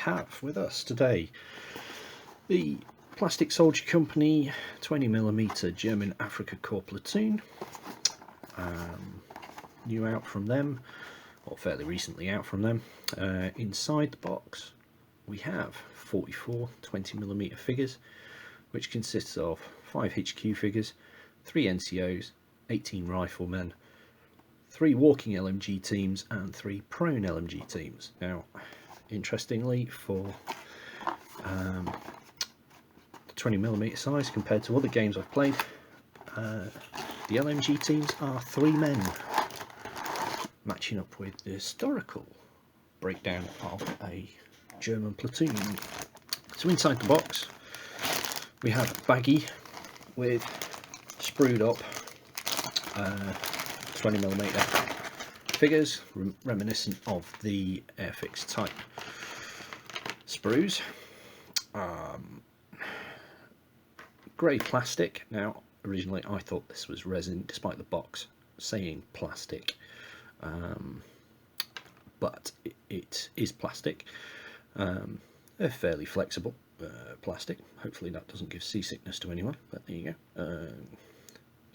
have with us today the Plastic Soldier Company 20mm German Afrika Korps platoon. New out from them, or fairly recently out from them. Inside the box we have 44 20mm figures, which consists of 5 HQ figures, 3 NCOs, 18 riflemen, 3 walking LMG teams and 3 prone LMG teams. Now, interestingly, for the 20mm size compared to other games I've played, the LMG teams are 3 men, matching up with the historical breakdown of a German platoon. So inside the box we have a baggie with sprued up 20mm figures, reminiscent of the Airfix type sprues. Grey plastic. Now, originally I thought this was resin, despite the box saying plastic, but it is plastic. A fairly flexible plastic. Hopefully that doesn't give seasickness to anyone, but there you go.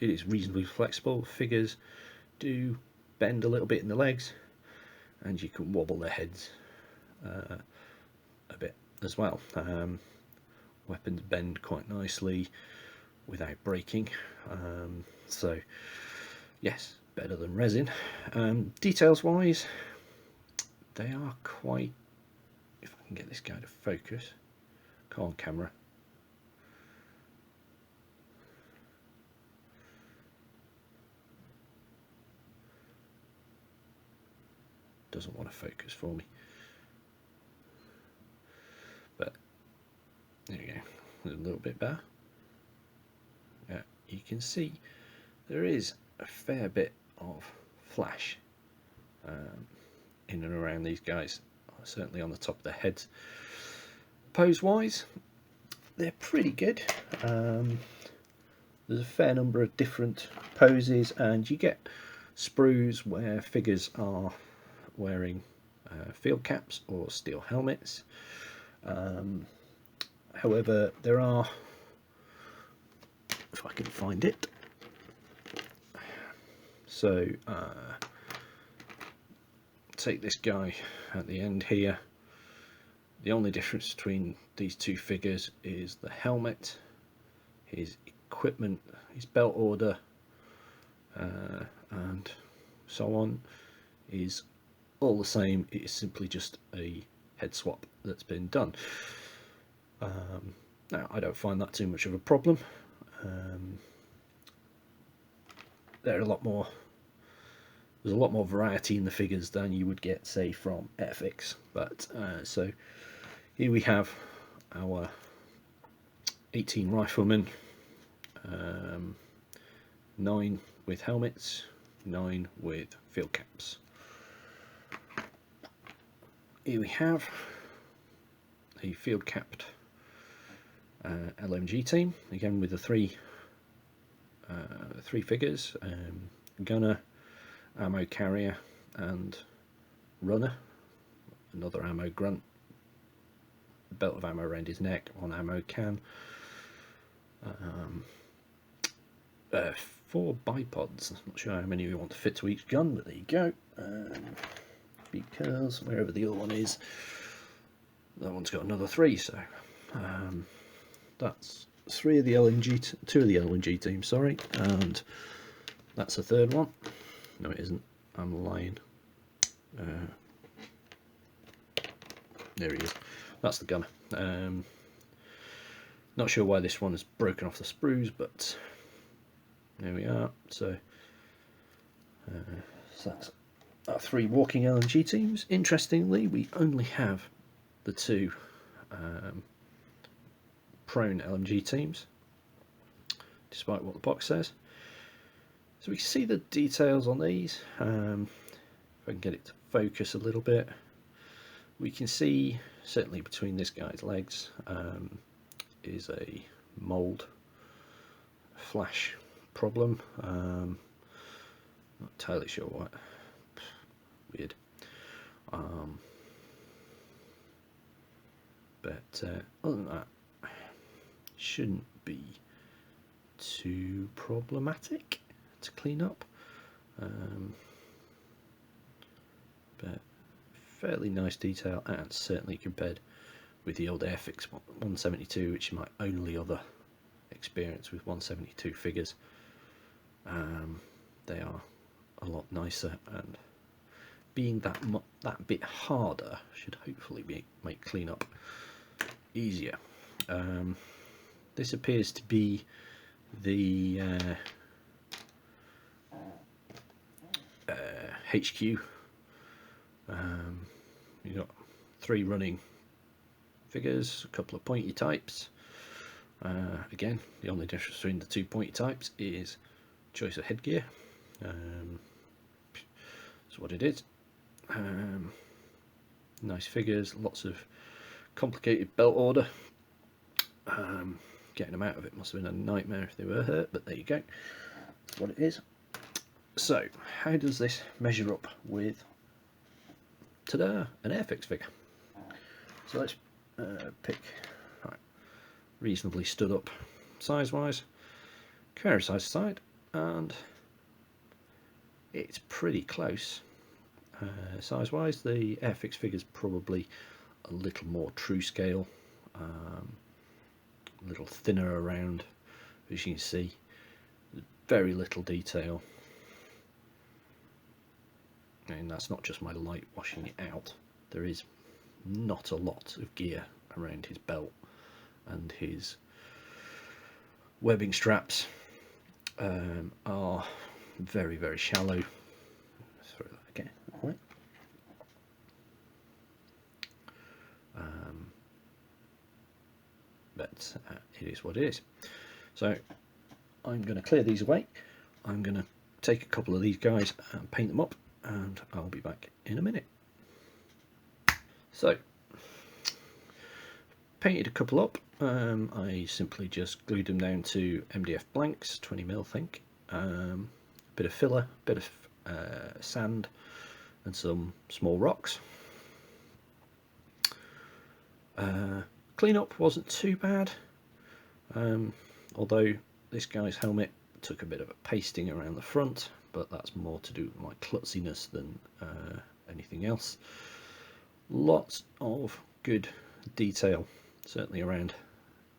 It is reasonably flexible. Figures do bend a little bit in the legs, and you can wobble their heads a bit as well. Weapons bend quite nicely without breaking, so yes, better than resin. Details wise, they are quite, if I can get this guy to focus, come on camera, doesn't want to focus for me, but there you go, a little bit better. Yeah, you can see there is a fair bit of flash in and around these guys, certainly on the top of their heads. Pose wise, they're pretty good. There's a fair number of different poses, and you get sprues where figures are wearing field caps or steel helmets. However, there are, if I can find it, so take this guy at the end here. The only difference between these two figures is the helmet, his equipment, his belt order, and so on is all the same. It is simply just a head swap that's been done. Now, I don't find that too much of a problem. There's a lot more variety in the figures than you would get, say, from Airfix. But so here we have our 18 riflemen, 9 with helmets, 9 with field caps. Here we have a field capped LMG team, again with the three figures, gunner, ammo carrier and runner, another ammo grunt, belt of ammo around his neck, one ammo can, 4 bipods. I'm not sure how many we want to fit to each gun, but there you go. Because wherever the other one is, that one's got another 3, so that's 2 of the LNG teams, sorry, and that's the 3rd one. No, it isn't, I'm lying. There he is, that's the gunner. Not sure why this one has broken off the sprues, but there we are. So that's our 3 walking LNG teams. Interestingly, we only have the 2 prone LMG teams, despite what the box says. So we can see the details on these. If I can get it to focus a little bit, we can see certainly between this guy's legs is a mould flash problem. Not entirely sure what. Weird. But other than that, shouldn't be too problematic to clean up. But fairly nice detail, and certainly compared with the old Airfix 172, which is my only other experience with 172 figures. They are a lot nicer, and being that bit harder should hopefully make cleanup easier. This appears to be the HQ. You've got 3 running figures, a couple of pointy types. Again, the only difference between the 2 pointy types is choice of headgear. That's what it is. Nice figures, lots of complicated belt order. Getting them out of it must have been a nightmare if they were hurt, but there you go. That's what it is. So, how does this measure up with, ta-da, an Airfix figure? So let's pick reasonably stood up size-wise, compare size to side, and it's pretty close. Size-wise, the Airfix figure's probably a little more true scale, a little thinner around, as you can see. Very little detail, and that's not just my light washing it out. There is not a lot of gear around his belt, and his webbing straps are very, very shallow. Throw that again. Right. But it is what it is. So I'm going to clear these away. I'm going to take a couple of these guys and paint them up, and I'll be back in a minute. So, painted a couple up. I simply just glued them down to MDF blanks, 20mm think. Bit of filler, bit of sand, and some small rocks. Cleanup wasn't too bad, although this guy's helmet took a bit of a pasting around the front, but that's more to do with my klutziness than anything else. Lots of good detail, certainly around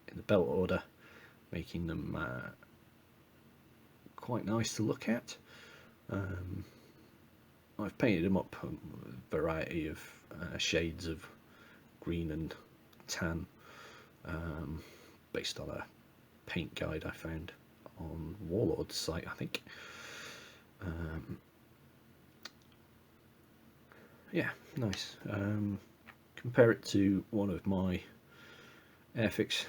in the belt order, making them quite nice to look at. I've painted them up a variety of shades of green and tan, based on a paint guide I found on Warlord's site, I think. Yeah, nice. Compare it to one of my Airfix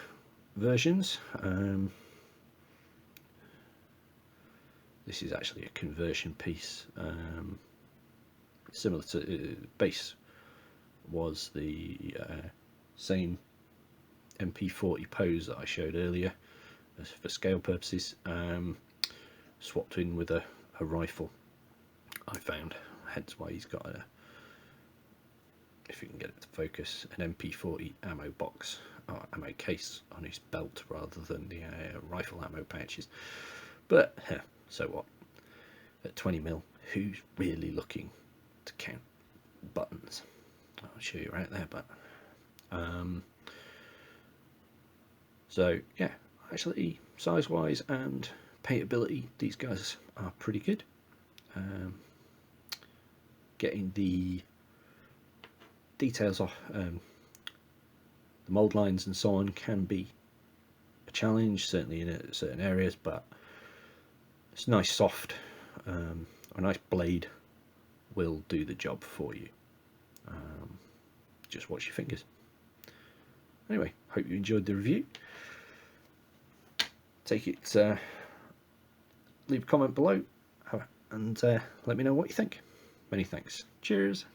versions. This is actually a conversion piece, similar to base was the same MP40 pose that I showed earlier for scale purposes, swapped in with a rifle I found, hence why he's got a, if you can get it to focus, an MP40 ammo box or ammo case on his belt rather than the rifle ammo pouches. But so what, at 20mm, who's really looking to count buttons? I'll show you right there, but so yeah, actually size wise and paintability, these guys are pretty good. Getting the details off, the mold lines and so on, can be a challenge, certainly in certain areas, but it's nice soft, a nice blade will do the job for you. Just watch your fingers. Anyway, hope you enjoyed the review. Take it, leave a comment below and let me know what you think. Many thanks. Cheers.